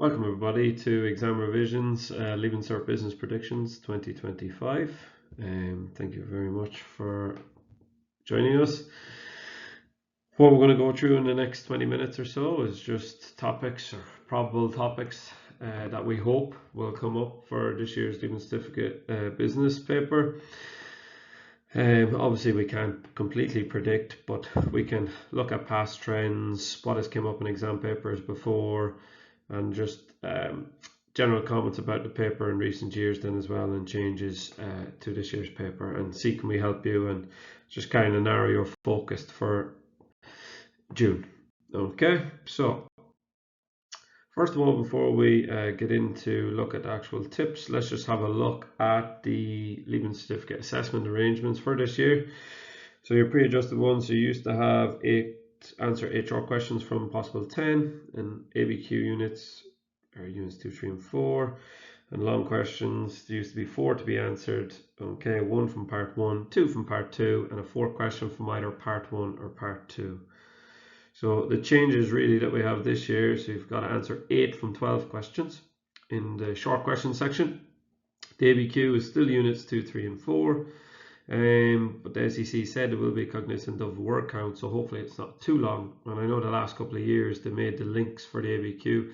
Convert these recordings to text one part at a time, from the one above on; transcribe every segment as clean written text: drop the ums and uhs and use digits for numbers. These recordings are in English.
Welcome everybody to Exam Revisions, Leaving Cert Business Predictions 2025. Thank you very much for joining us. What we're going to go through in the next 20 minutes or so is just topics or probable topics that we hope will come up for this year's Leaving Certificate business paper. Obviously we can't completely predict, but we can look at past trends, what has come up in exam papers before, and just general comments about the paper in recent years then as well, and changes to this year's paper, and see can we help you and just kind of narrow your focus for June. Okay, so first of all, before we get into look at actual tips, let's just have a look at the Leaving Certificate assessment arrangements for this year. So your pre-adjusted ones, you used to have answer 8 short questions from possible 10, and ABQ units are units 2, 3, and 4, and long questions, there used to be 4 to be answered. Okay, 1 from part 1, 2 from part 2, and a 4th question from either part 1 or part 2. So the changes really that we have this year, so you've got to answer 8 from 12 questions in the short question section. The ABQ is still units 2, 3, and 4. But the SEC said it will be cognizant of word count, so hopefully it's not too long. And I know the last couple of years they made the links for the ABQ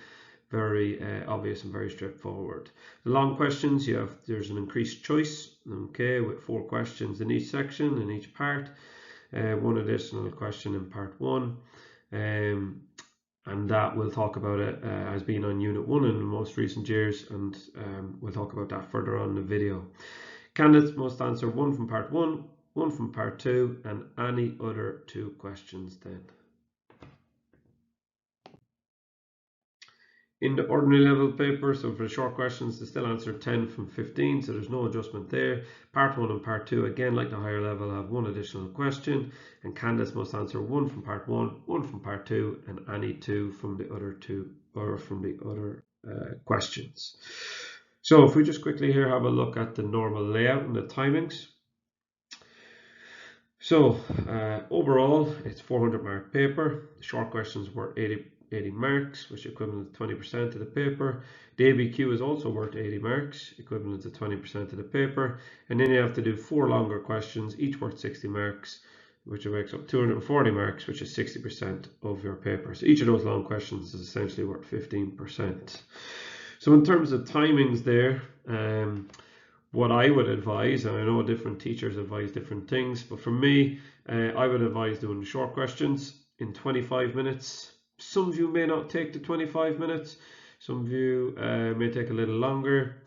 very obvious and very straightforward. The long questions, there's an increased choice, okay, with 4 questions in each section, in each part, 1 additional question in part 1, and that we'll talk about it as being on unit 1 in the most recent years, and we'll talk about that further on in the video. Candidates must answer 1 from part 1, 1 from part 2, and any other 2 questions then. In the ordinary level paper, so for the short questions, they still answer 10 from 15, so there's no adjustment there. Part 1 and part 2, again, like the higher level, have 1 additional question, and candidates must answer 1 from part 1, 1 from part 2, and any 2 from the other 2 or from the other questions. So if we just quickly here have a look at the normal layout and the timings. So overall, it's 400 mark paper. The short questions were 80 marks, which is equivalent to 20% of the paper. The ABQ is also worth 80 marks, equivalent to 20% of the paper. And then you have to do 4 longer questions, each worth 60 marks, which makes up 240 marks, which is 60% of your paper. So each of those long questions is essentially worth 15%. So in terms of timings there, what I would advise, and I know different teachers advise different things, but for me, I would advise doing the short questions in 25 minutes. Some of you may not take the 25 minutes. Some of you may take a little longer.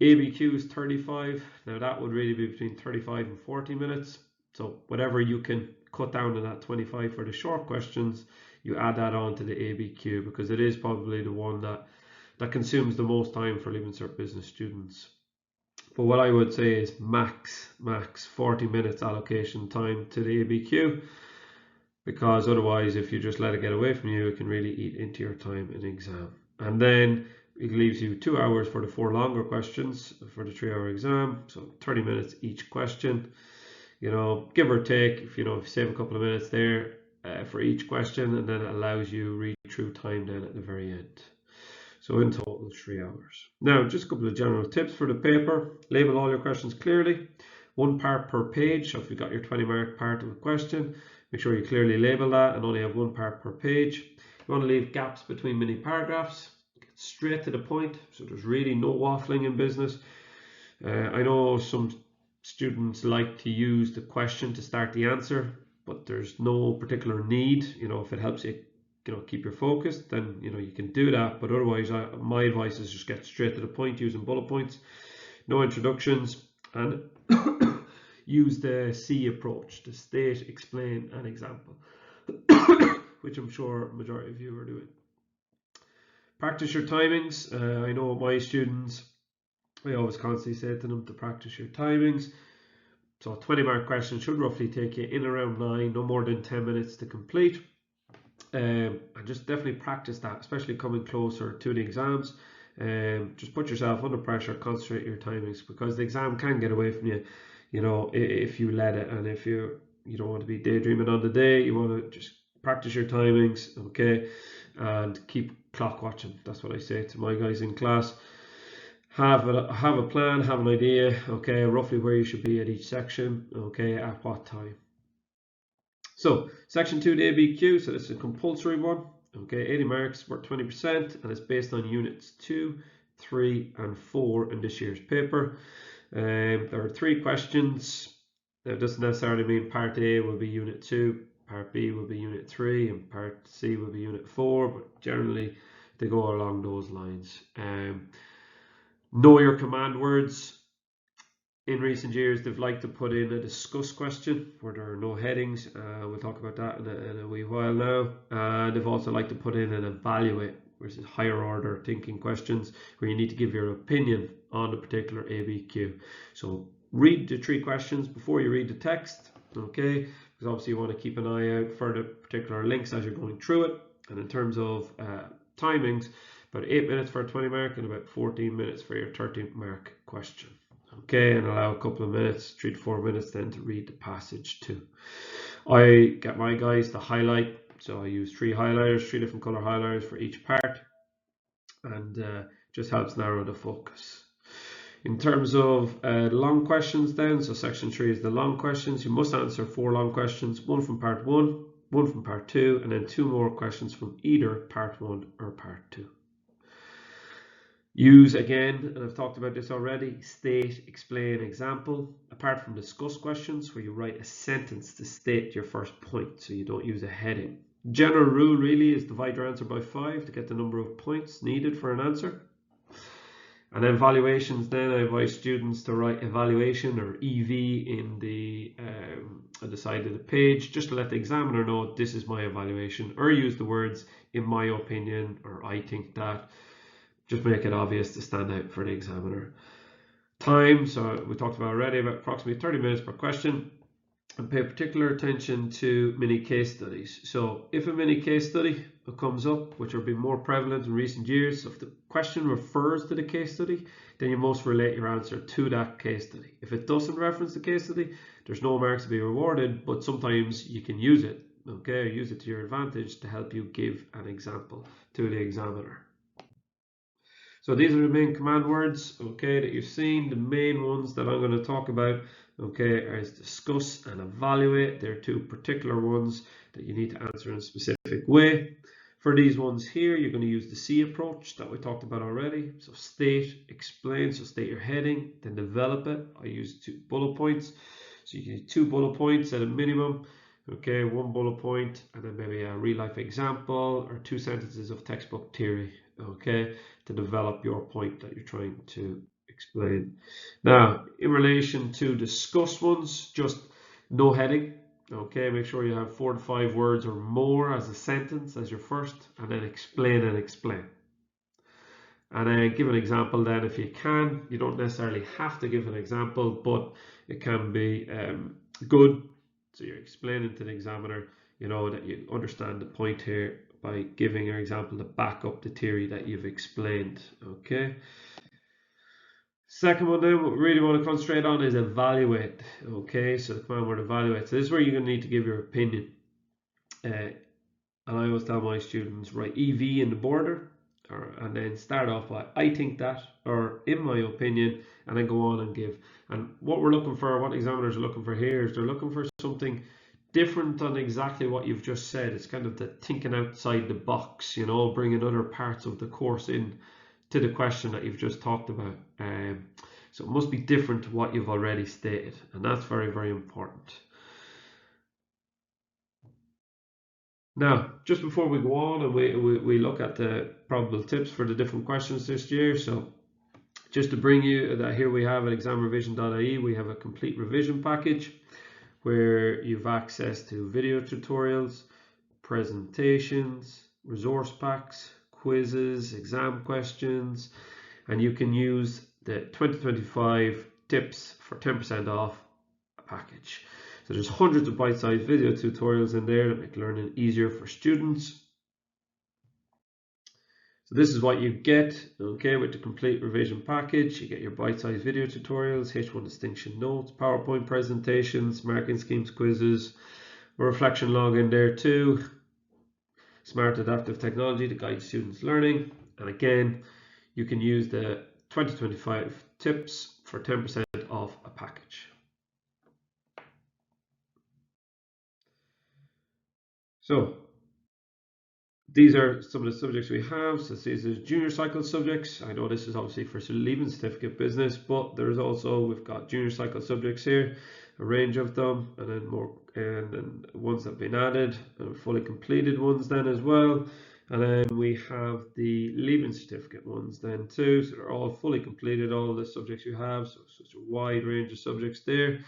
ABQ is 35. Now that would really be between 35 and 40 minutes. So whatever you can cut down to that 25 for the short questions, you add that on to the ABQ, because it is probably the one that consumes the most time for Leaving Cert business students. But what I would say is max 40 minutes allocation time to the ABQ, because otherwise if you just let it get away from you, it can really eat into your time in exam. And then it leaves you 2 hours for the 4 longer questions for the 3-hour exam, so 30 minutes each question, give or take, if you save a couple of minutes there for each question, and then it allows you read through time then at the very end. So in total, 3 hours. Now, just a couple of general tips for the paper. Label all your questions clearly. 1 part per page. So if you've got your 20 mark part of a question, make sure you clearly label that and only have 1 part per page. You want to leave gaps between mini paragraphs. Get straight to the point, so there's really no waffling in business. I know some students like to use the question to start the answer, but there's no particular need. If it helps you keep your focus, then you can do that, but otherwise my advice is just get straight to the point using bullet points, no introductions, and use the C approach, the state, explain, and example, which I'm sure a majority of you are doing. Practice your timings. I know my students, I always constantly say to them to practice your timings. So a 20 mark question should roughly take you in around 9, no more than 10 minutes to complete. And just definitely practice that, especially coming closer to the exams. Just put yourself under pressure, concentrate your timings, because the exam can get away from you, if you let it. And if you don't want to be daydreaming on the day, you want to just practice your timings, okay? and keep clock watching. That's what I say to my guys in class. Have a plan, have an idea, okay, roughly where you should be at each section, okay, at what time. So section 2, the ABQ, so this is a compulsory one, okay, 80 marks, worth 20%, and it's based on units 2, 3 and 4 in this year's paper. There are 3 questions. That doesn't necessarily mean part A will be unit 2, part B will be unit 3, and part C will be unit 4, but generally they go along those lines. Know your command words. In recent years, they've liked to put in a discuss question where there are no headings. We'll talk about that in a wee while now. They've also liked to put in an evaluate, which is higher order thinking questions where you need to give your opinion on a particular ABQ. So read the 3 questions before you read the text, okay? Because obviously you want to keep an eye out for the particular links as you're going through it. And in terms of timings, about 8 minutes for a 20 mark and about 14 minutes for your 30 mark question. Okay, and allow a couple of minutes, 3 to 4 minutes then to read the passage too. I get my guys to highlight, so I use 3 highlighters, 3 different color highlighters for each part, and just helps narrow the focus. In terms of long questions then, so section 3 is the long questions. You must answer 4 long questions, 1 from part 1, 1 from part 2, and then 2 more questions from either part 1 or part 2. Use again, and I've talked about this already, state, explain, example. Apart from discuss questions where you write a sentence to state your first point, so you don't use a heading. General rule really is divide your answer by 5 to get the number of points needed for an answer. And then evaluations, then I advise students to write evaluation or EV in the side of the page, just to let the examiner know this is my evaluation, or use the words in my opinion or I think that. Just make it obvious to stand out for the examiner. Time, so we talked about already, about approximately 30 minutes per question, and pay particular attention to mini case studies. So if a mini case study comes up, which will be more prevalent in recent years, so if the question refers to the case study, then you must relate your answer to that case study. If it doesn't reference the case study, there's no marks to be rewarded, but sometimes you can use it, okay, use it to your advantage to help you give an example to the examiner. So these are the main command words, okay, that you've seen. The main ones that I'm going to talk about, okay, are discuss and evaluate. They're 2 particular ones that you need to answer in a specific way. For these ones here, you're going to use the C approach that we talked about already. So state, explain, so state your heading, then develop it. I use 2 bullet points. So you can use 2 bullet points at a minimum. Okay, 1 bullet point, and then maybe a real life example or 2 sentences of textbook theory, okay, to develop your point that you're trying to explain. Now, in relation to discuss ones, just no heading, okay, make sure you have 4 to 5 words or more as a sentence as your first, and then explain and explain. And then give an example then if you can. You don't necessarily have to give an example, but it can be good. So you're explaining to the examiner, you know, that you understand the point here by giving your example to back up the theory that you've explained, okay? Second one then, what we really want to concentrate on is evaluate, okay? So the command word evaluate. So this is where you're going to need to give your opinion. And I always tell my students, write EV in the border, and then start off by I think that, or in my opinion, and then go on and give. And what we're looking for, what examiners are looking for here, is they're looking for something different than exactly what you've just said. It's kind of the thinking outside the box, you know, bringing other parts of the course in to the question that you've just talked about. So it must be different to what you've already stated, and that's very, very important. Now, just before we go on and we look at the probable tips for the different questions this year, so just to bring you that here we have at ExamRevision.ie, we have a complete revision package where you've access to video tutorials, presentations, resource packs, quizzes, exam questions, and you can use the 2025 tips for 10% off a package. So there's hundreds of bite-sized video tutorials in there that make learning easier for students. So this is what you get, okay, with the complete revision package. You get your bite-sized video tutorials, H1 distinction notes, PowerPoint presentations, marking schemes, quizzes, a reflection log in there too. Smart adaptive technology to guide students' learning. And again, you can use the 2025 tips for 10% off a package. So these are some of the subjects we have. So these are junior cycle subjects. I know this is obviously for leaving certificate business, but there's also, we've got junior cycle subjects here, a range of them, and then more, and then ones that have been added, and fully completed ones then as well. And then we have the leaving certificate ones then too. So they're all fully completed, all the subjects you have. So such a wide range of subjects there.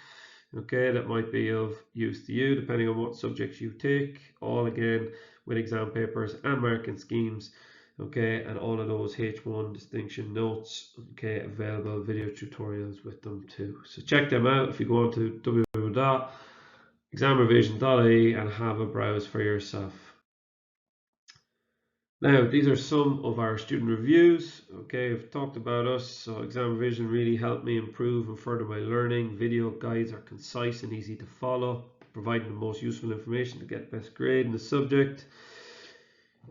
Okay, that might be of use to you depending on what subjects you take, all again with exam papers and marking schemes. Okay, and all of those H1 distinction notes, okay, available video tutorials with them too. So check them out if you go on to www.examrevision.ie and have a browse for yourself. Now, these are some of our student reviews. Okay, I've talked about us. So ExamRevision really helped me improve and further my learning. Video guides are concise and easy to follow, providing the most useful information to get best grade in the subject.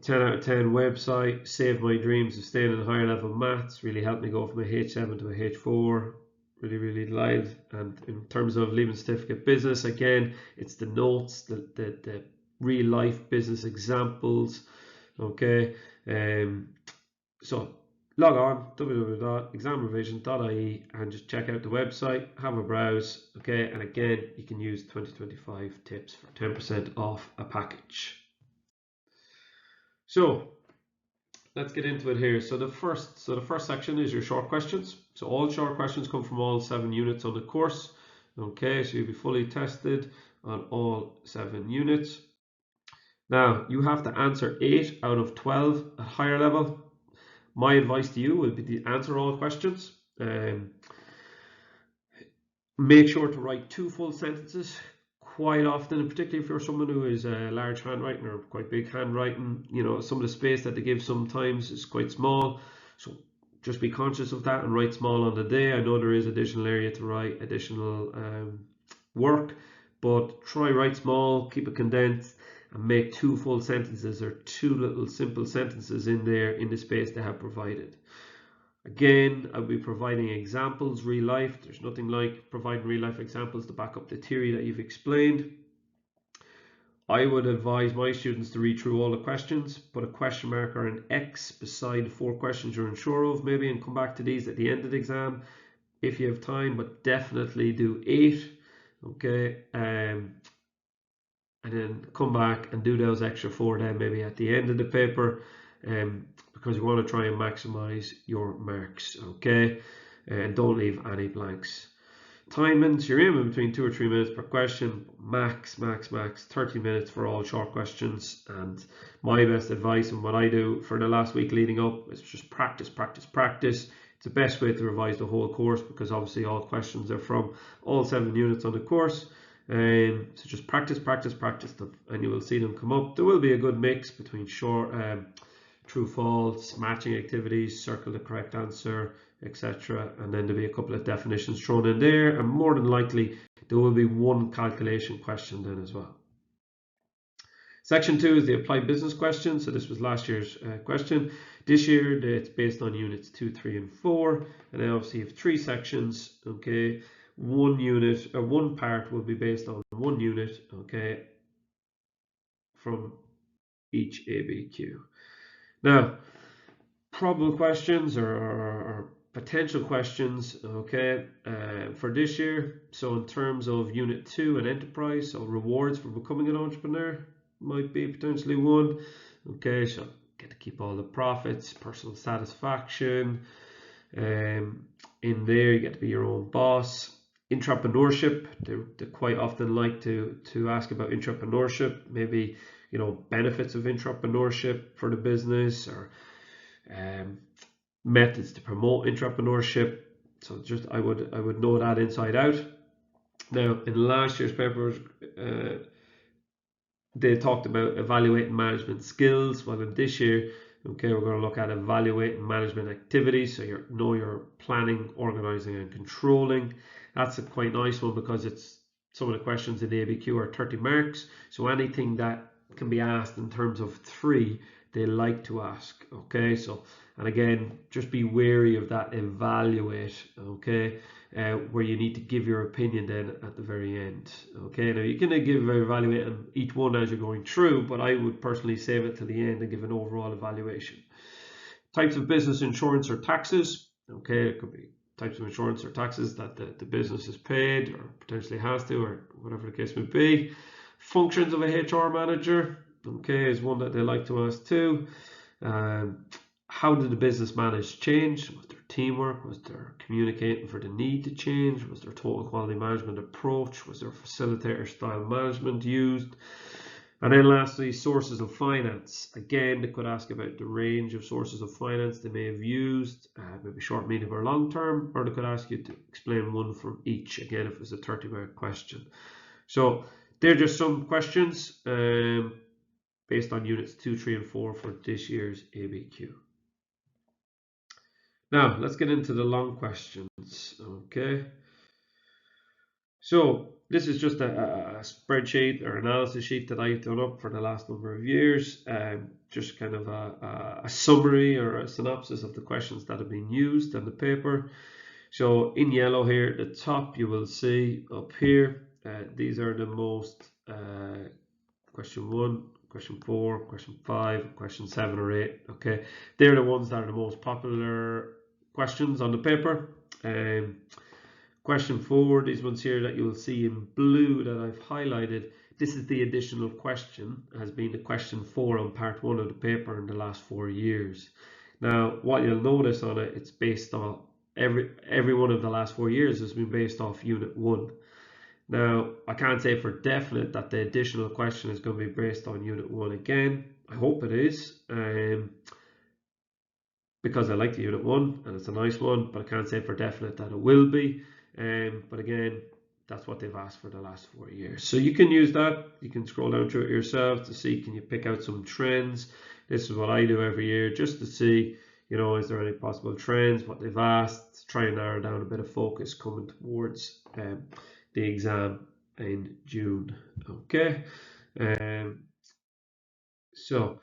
10 out of 10 website, saved my dreams of staying in higher level maths, really helped me go from a H7 to a H4. Really delighted. And in terms of leaving certificate business, again, it's the notes, the real life business examples. Okay, so log on www.examrevision.ie and just check out the website, have a browse. Okay, and again, you can use 2025 tips for 10% off a package. So let's get into it here. So the first section is your short questions. So all short questions come from all 7 units on the course. Okay, so you'll be fully tested on all 7 units. Now, you have to answer 8 out of 12 at higher level. My advice to you would be to answer all questions. Make sure to write 2 full sentences quite often, and particularly if you're someone who is large handwriting or quite big handwriting, you know, some of the space that they give sometimes is quite small. So just be conscious of that and write small on the day. I know there is additional area to write additional work, but try write small, keep it condensed, and make 2 full sentences or 2 little simple sentences in there in the space they have provided. Again, I'll be providing examples, real life. There's nothing like providing real life examples to back up the theory that you've explained. I would advise my students to read through all the questions, put a question mark or an X beside the 4 questions you're unsure of maybe, and come back to these at the end of the exam if you have time, but definitely do 8. Okay, and then come back and do those extra 4 then maybe at the end of the paper, because you want to try and maximize your marks. Okay, and don't leave any blanks. Timings, you're aiming between 2 or 3 minutes per question, max 30 minutes for all short questions. And my best advice and what I do for the last week leading up is just practice. It's the best way to revise the whole course, because obviously all questions are from all 7 units on the course. So just practice them, and you will see them come up. There will be a good mix between short, true false, matching activities, circle the correct answer, etc. And then there'll be a couple of definitions thrown in there, and more than likely there will be 1 calculation question then as well. Section 2 is the applied business question. So this was last year's question. This year it's based on units 2, 3, and 4, and then obviously you have 3 sections. Okay. 1 unit or 1 part will be based on 1 unit, okay, from each ABQ. Now, probable questions or potential questions, okay, for this year. So in terms of unit 2 and enterprise, so rewards for becoming an entrepreneur might be potentially 1. Okay, so get to keep all the profits, personal satisfaction. In there, you get to be your own boss. Entrepreneurship, they quite often like to ask about entrepreneurship, maybe, you know, benefits of entrepreneurship for the business, or methods to promote entrepreneurship. So just I would know that inside out. Now, in last year's papers, they talked about evaluating management skills. Well, in this year, okay, we're going to look at evaluating management activities. So you know you're planning, organizing, and controlling. That's a quite nice one, because it's some of the questions in the ABQ are 30 marks. So anything that can be asked in terms of 3 they like to ask. Okay, so, and again, just be wary of that evaluate, okay, where you need to give your opinion then at the very end. Okay, now you can give evaluate on each one as you're going through, but I would personally save it to the end and give an overall evaluation. Types of business insurance or taxes. Okay, it could be types of insurance or taxes that the business is paid or potentially has to, or whatever the case may be. Functions of a HR manager, okay, is one that they like to ask too. How did the business manage change? Was there teamwork? Was there communicating for the need to change? Was there total quality management approach? Was there facilitator style management used? And then lastly, sources of finance. Again, they could ask about the range of sources of finance they may have used, maybe short, medium, or long term, or they could ask you to explain one from each, again, if it's a 30-mark question. So they're just some questions based on units 2, 3, and 4 for this year's ABQ. Now, let's get into the long questions, okay? So this is just a spreadsheet or analysis sheet that I've done up for the last number of years, just kind of a summary or a synopsis of the questions that have been used on the paper. So in yellow here at the top, you will see up here, these are the most, question 1, question 4, question 5, question 7 or 8, okay? They're the ones that are the most popular questions on the paper. Question 4, these ones here that you will see in blue that I've highlighted, this is the additional question, has been the question 4 on part 1 of the paper in the last 4 years. Now, what you'll notice on it, it's based on every one of the last 4 years has been based off unit 1. Now, I can't say for definite that the additional question is going to be based on unit 1 again. I hope it is, because I like the unit 1 and it's a nice one, but I can't say for definite that it will be. But again, that's what they've asked for the last 4 years. So you can use that. You can scroll down through it yourself to see, can you pick out some trends? This is what I do every year, just to see, you know, is there any possible trends, what they've asked, try and narrow down a bit of focus coming towards the exam in June. Okay. So,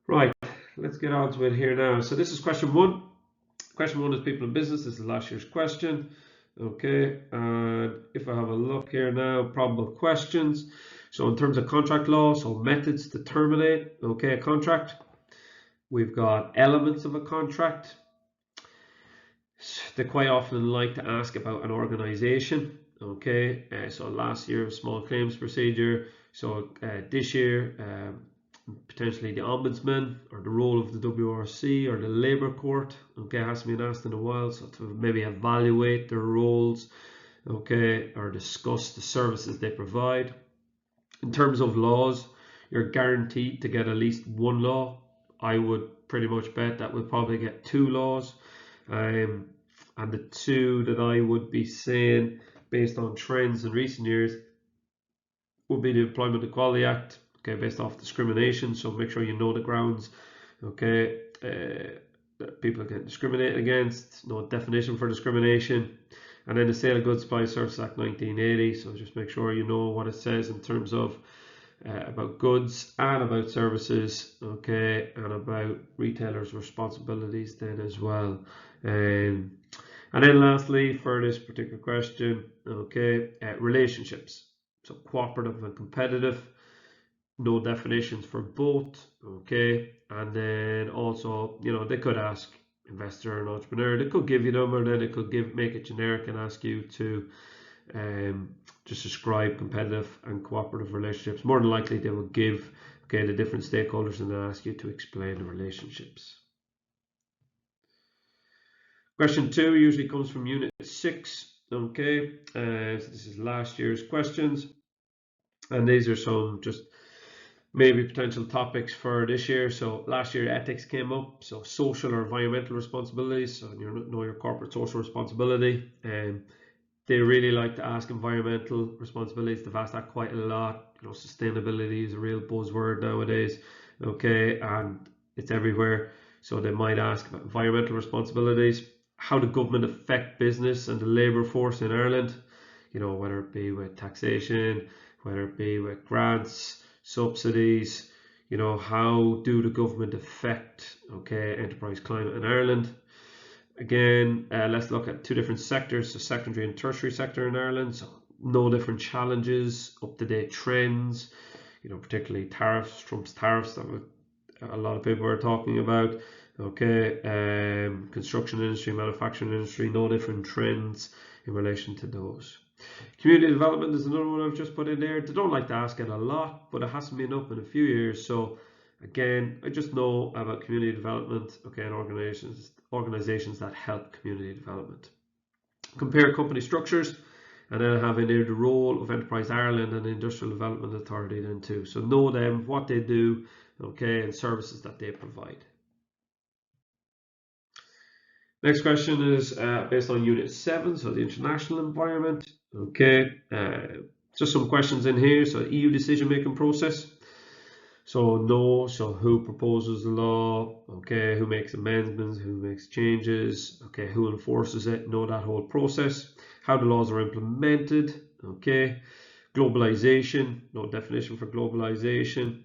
right, let's get on to it here now. So this is question 1. Question 1 is people in business. This is last year's question. Okay, and if I have a look here now, probable questions. So in terms of contract law, so methods to terminate, okay, a contract. We've got elements of a contract. They quite often like to ask about an organization. Okay, so last year was small claims procedure. So this year, potentially the ombudsman or the role of the WRC or the Labour Court. Okay, hasn't been asked in a while, so to maybe evaluate their roles, okay, or discuss the services they provide. In terms of laws, you're guaranteed to get at least 1 law. I would pretty much bet that we'll probably get 2 laws, and the 2 that I would be saying based on trends in recent years would be the Employment Equality Act, okay, based off discrimination. So make sure you know the grounds, okay, that people get discriminated against, no definition for discrimination. And then the Sale of Goods by Services Act 1980. So just make sure you know what it says in terms of about goods and about services, okay, and about retailers' responsibilities then as well. And then lastly, for this particular question, okay, relationships. So cooperative and competitive, no definitions for both, okay. And then also, you know, they could ask investor and entrepreneur, they could give you them, or then they could make it generic and ask you to just describe competitive and cooperative relationships. More than likely they will give, okay, the different stakeholders and then ask you to explain the relationships. Question 2 usually comes from unit 6, okay. So this is last year's questions, and these are some just maybe potential topics for this year. So last year ethics came up, so social or environmental responsibilities, so you know your corporate social responsibility. They really like to ask environmental responsibilities. They've asked that quite a lot. You know, sustainability is a real buzzword nowadays, okay, and it's everywhere. So they might ask about environmental responsibilities. How the government affect business and the labour force in Ireland, you know, whether it be with taxation, whether it be with grants, subsidies, how do the government affect, enterprise climate in Ireland. Again, let's look at two different sectors, the secondary and tertiary sector in Ireland. So no different challenges, up-to-date trends, particularly tariffs, Trump's tariffs that a lot of people are talking about. Construction industry, manufacturing industry, no different trends in relation to those. Community development is another one I've just put in there. They don't like to ask it a lot, but it hasn't been up in a few years. So again, I just know about community development, and organizations that help community development. Compare company structures, and then I have in there the role of Enterprise Ireland and the Industrial Development Authority then too. So know them, what they do, and services that they provide. Next question is based on Unit 7, so the international environment. Just some questions in here. So EU decision-making process. So no, so who proposes the law, who makes amendments, who makes changes, who enforces it, know that whole process. How the laws are implemented, globalization, no definition for globalization.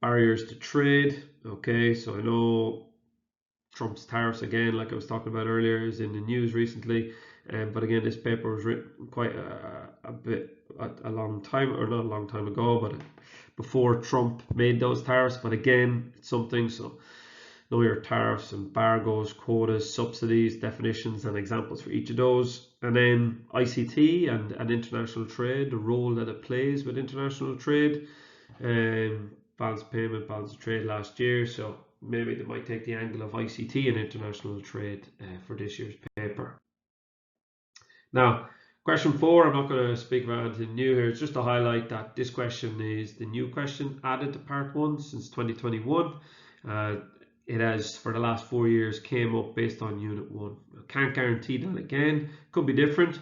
Barriers to trade, so I know Trump's tariffs, again, like I was talking about earlier, is in the news recently. But again, this paper was written quite a long time, or not a long time ago, but before Trump made those tariffs. But again, it's something, so know your tariffs, embargoes, quotas, subsidies, definitions, and examples for each of those. And then ICT and international trade, the role that it plays with international trade. Balance of payment, balance of trade last year, so maybe they might take the angle of ICT and international trade for this year's paper. Now, question 4, I'm not going to speak about anything new here. It's just to highlight that this question is the new question added to part 1 since 2021. It has, for the last 4 years, came up based on Unit 1. I can't guarantee that again. Could be different.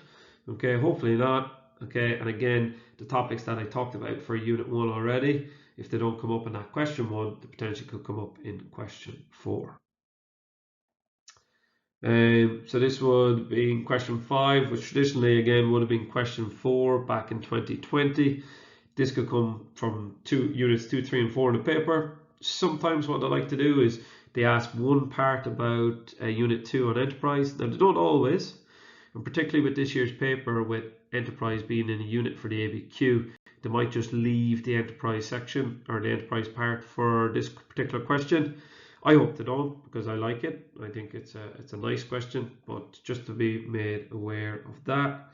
Hopefully not. And again, the topics that I talked about for Unit 1 already, if they don't come up in that question 1, they potentially could come up in question 4. So this would be question 5, which traditionally again would have been question 4 back in 2020. This could come from units 2, 3, and 4 in the paper. Sometimes what I like to do is they ask one part about Unit 2 on enterprise. Now they don't always, and particularly with this year's paper with enterprise being in a unit for the ABQ, they might just leave the enterprise section or the enterprise part for this particular question. I hope they don't, because I like it. I think it's a nice question, but just to be made aware of that.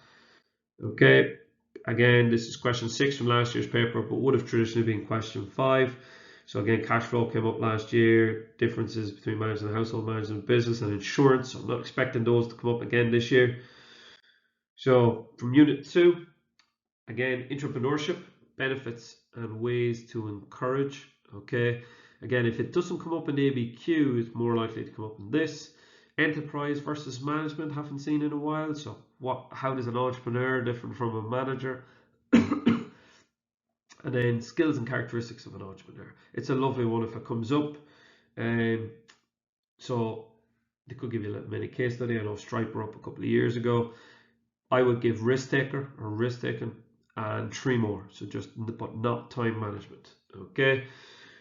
Again, this is question 6 from last year's paper, but would have traditionally been question 5. So again, cash flow came up last year, differences between management and household management, business and insurance. I'm not expecting those to come up again this year. So from Unit 2, again, entrepreneurship, benefits and ways to encourage. Again, if it doesn't come up in the ABQ, it's more likely to come up in this. Enterprise versus management, haven't seen in a while. So how does an entrepreneur different from a manager? And then skills and characteristics of an entrepreneur. It's a lovely one if it comes up. So they could give you a little mini case study. I know Stripe were up a couple of years ago. I would give risk taker or risk taking and 3 more. So but not time management.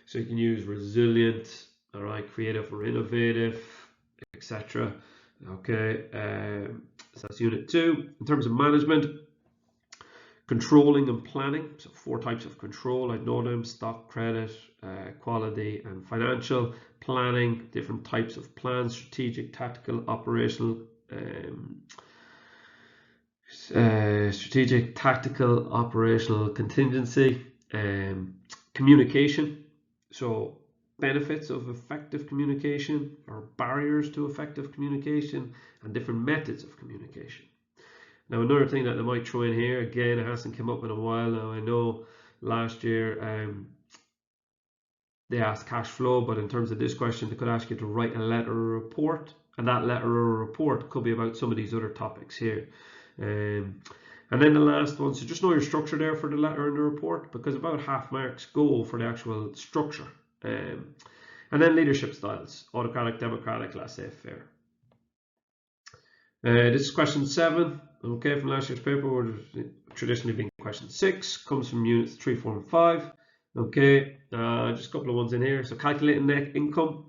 So you can use resilient, all right, creative or innovative, etc. So that's Unit 2. In terms of management, controlling and planning. So 4 types of control. I know them: stock, credit, quality, and financial. Planning, different types of plans: strategic, tactical, operational. Strategic, tactical, operational, contingency. Communication. So benefits of effective communication or barriers to effective communication and different methods of communication. Now another thing that they might throw in here, again, it hasn't come up in a while now. I know last year they asked cash flow, but in terms of this question, they could ask you to write a letter or report, and that letter or report could be about some of these other topics here. And then the last one, so just know your structure there for the letter and the report, because about half marks go for the actual structure. And then leadership styles: autocratic, democratic, laissez-faire. This is question 7. Okay, from last year's paper, would have traditionally been question 6, comes from units 3, 4, and 5. Okay, just a couple of ones in here. So calculating net income.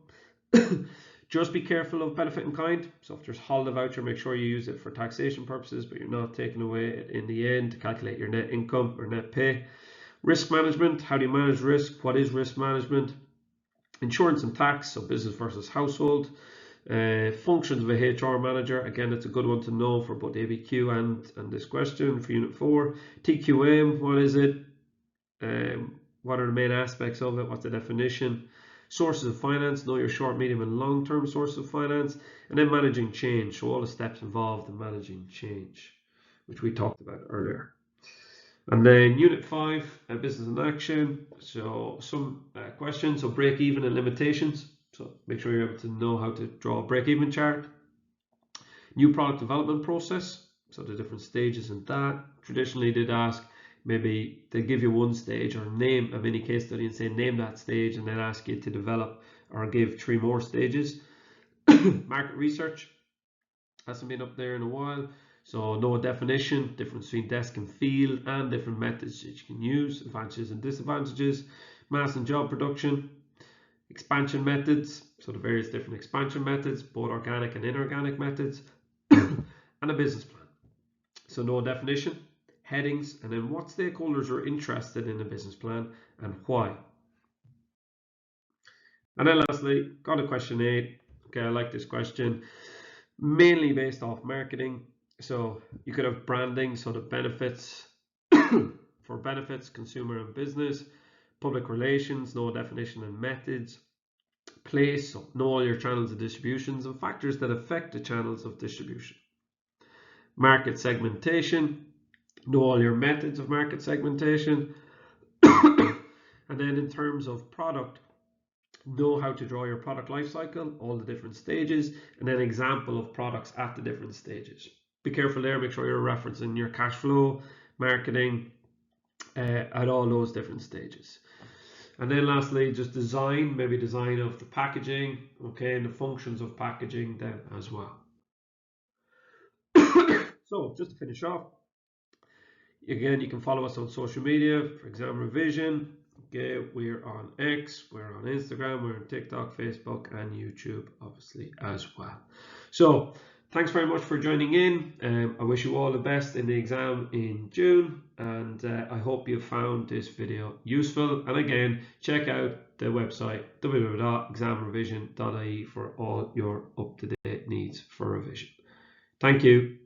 Just be careful of benefit in kind. So if there's holiday voucher, make sure you use it for taxation purposes, but you're not taking away it in the end to calculate your net income or net pay. Risk management, how do you manage risk? What is risk management? Insurance and tax, so business versus household. Functions of a HR manager, again, it's a good one to know for both ABQ and this question for Unit 4. TQM, what is it? What are the main aspects of it? What's the definition? Sources of finance, know your short, medium, and long-term sources of finance. And then managing change, so all the steps involved in managing change, which we talked about earlier. And then Unit 5, business in action. So some questions, so break even and limitations. So make sure you're able to know how to draw a break-even chart. New product development process, so the different stages in that. Traditionally they'd ask, maybe they give you one stage or name a mini case study and say name that stage, and then ask you to develop or give 3 more stages. Market research hasn't been up there in a while, so know a definition, difference between desk and field, and different methods that you can use, advantages and disadvantages. Mass and job production. Expansion methods, so the various different expansion methods, both organic and inorganic methods. And a business plan. So know a definition, headings, and then what stakeholders are interested in a business plan and why. And then lastly, got a question 8. Okay, I like this question. Mainly based off marketing. So you could have branding, so the benefits for benefits, consumer and business. Public relations, know a definition and methods. Place, so know all your channels of distributions and factors that affect the channels of distribution. Market segmentation, know all your methods of market segmentation. And then in terms of product, know how to draw your product life cycle, all the different stages, and then example of products at the different stages. Be careful there, make sure you're referencing your cash flow, marketing, at all those different stages. And then lastly, just design, maybe design of the packaging, okay, and the functions of packaging then as well. So just to finish off, again, you can follow us on social media for ExamRevision. Okay, we're on X, we're on Instagram, we're on TikTok, Facebook, and YouTube, obviously, as well. So thanks very much for joining in. I wish you all the best in the exam in June, and I hope you found this video useful. And again, check out the website www.examrevision.ie for all your up-to-date needs for revision. Thank you.